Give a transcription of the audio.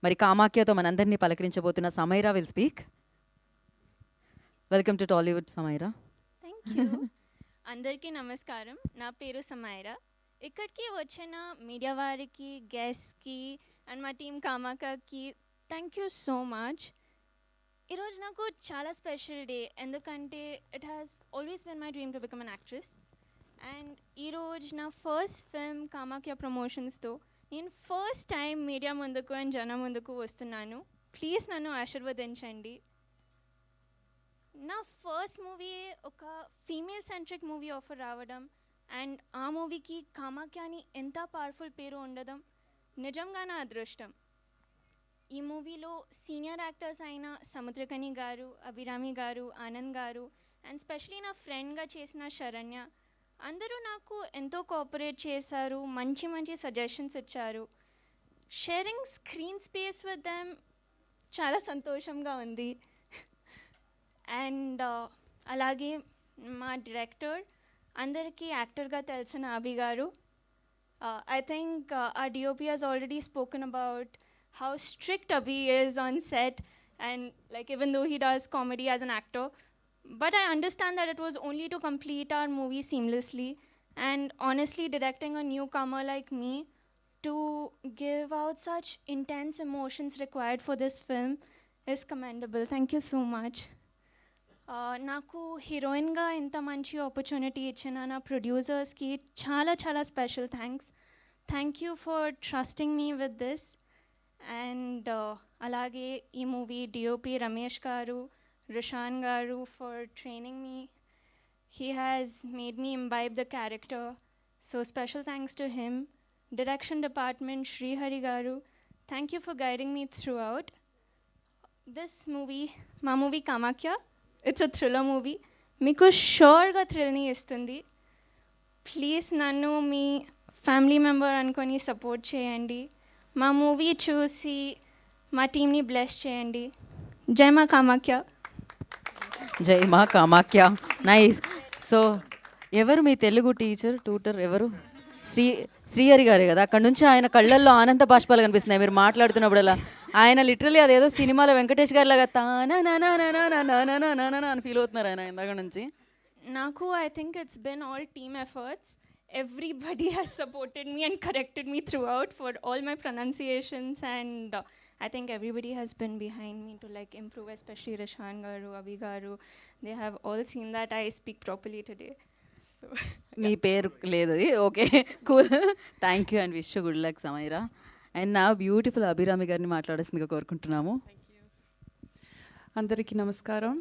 మరి కామాఖ్యతో మనందరినీ పలకరించబోతున్న Samaira will speak. Welcome to Tollywood Samaira. Thank you. అందరికీ నమస్కారం. నా పేరు సమైరా. ఇక్కడికి వచ్చిన మీడియా వారికి, గెస్ట్కి అండ్ మా టీం కామాకకి థ్యాంక్ యూ సో మచ్. ఈరోజు నాకు చాలా స్పెషల్ డే, ఎందుకంటే it has always been my dream to become an actress. And ఈరోజు నా ఫస్ట్ ఫిల్మ్ కామాఖ్య ప్రమోషన్స్తో నేను ఫస్ట్ టైం మీడియా ముందుకు అండ్ జనం ముందుకు వస్తున్నాను. ప్లీజ్ నన్ను ఆశీర్వదించండి. నా ఫస్ట్ మూవీ ఒక ఫీమేల్ సెంట్రిక్ మూవీ ఆఫర్ రావడం అండ్ ఆ మూవీకి కామాఖ్య అని ఎంత పవర్ఫుల్ పేరు ఉండడం నిజంగా నా అదృష్టం. ఈ మూవీలో సీనియర్ యాక్టర్స్ అయిన సముద్రకని గారు, అభిరామి గారు, ఆనంద్ గారు అండ్ స్పెషలీ నా ఫ్రెండ్గా చేసిన శరణ్య అందరూ నాకు ఎంతో కోఆపరేట్ చేశారు, మంచి మంచి సజెషన్స్ ఇచ్చారు. Sharing screen space with them చాలా సంతోషంగా ఉంది. అండ్ అలాగే మా డైరెక్టర్ అందరికీ యాక్టర్గా తెలిసిన అభి గారు. I think our DOP has already spoken about how strict Abhi is on set and like even though he does comedy as an actor, but I understand that it was only to complete our movie seamlessly, and honestly directing a newcomer like me to give out such intense emotions required for this film is commendable. Thank you so much. నాకు హీరోయిన్గా ఇంత మంచి opportunity ఇచ్చిన నా ప్రొడ్యూసర్స్కి చాలా చాలా special thanks. Thank you for trusting me with this. And అలాగే ఈ movie DOP Ramesh garu, Rishan garu for training me. He has made me imbibe the character, so special thanks to him. Direction department Srihari garu, thank you for guiding me throughout this movie. మా movie Kamakhya, it's a thriller movie. మీకు షూర్గా థ్రిల్ని ఇస్తుంది. Please నన్ను మీ family member అనుకొని support చేయండి. మా మూవీ చూసి మా టీంని బ్లెస్ చేయండి. జై మా కామాఖ్య. జై మా కామాఖ్య. నైస్. సో ఎవరు మీ తెలుగు టీచర్ ట్యూటర్ ఎవరు? శ్రీహరి గారే కదా. అక్కడ నుంచి ఆయన కళ్ళల్లో ఆనంద బాష్పాలు కనిపిస్తున్నాయి మీరు మాట్లాడుతున్నప్పుడల్లా. ఆయన లిటరలీ అదేదో సినిమాలో వెంకటేష్ గారి లాగా అని ఫీల్ అవుతున్నారు ఆయన ఇందాక నుంచి. నాకు I think it's been all team efforts. Everybody has supported me and corrected me through out for all my pronunciations, and I think everybody has been behind me to like improve, especially Rishan garu, Abhi garu. They have all seen that I speak properly today. So మీ పేరు లేదు, okay cool. Thank you and wish you good luck Samaira. And నా beautiful Abhirami గారిని మాట్లాడాల్సిందిగా కోరుకుంటున్నాము. అందరికీ నమస్కారం.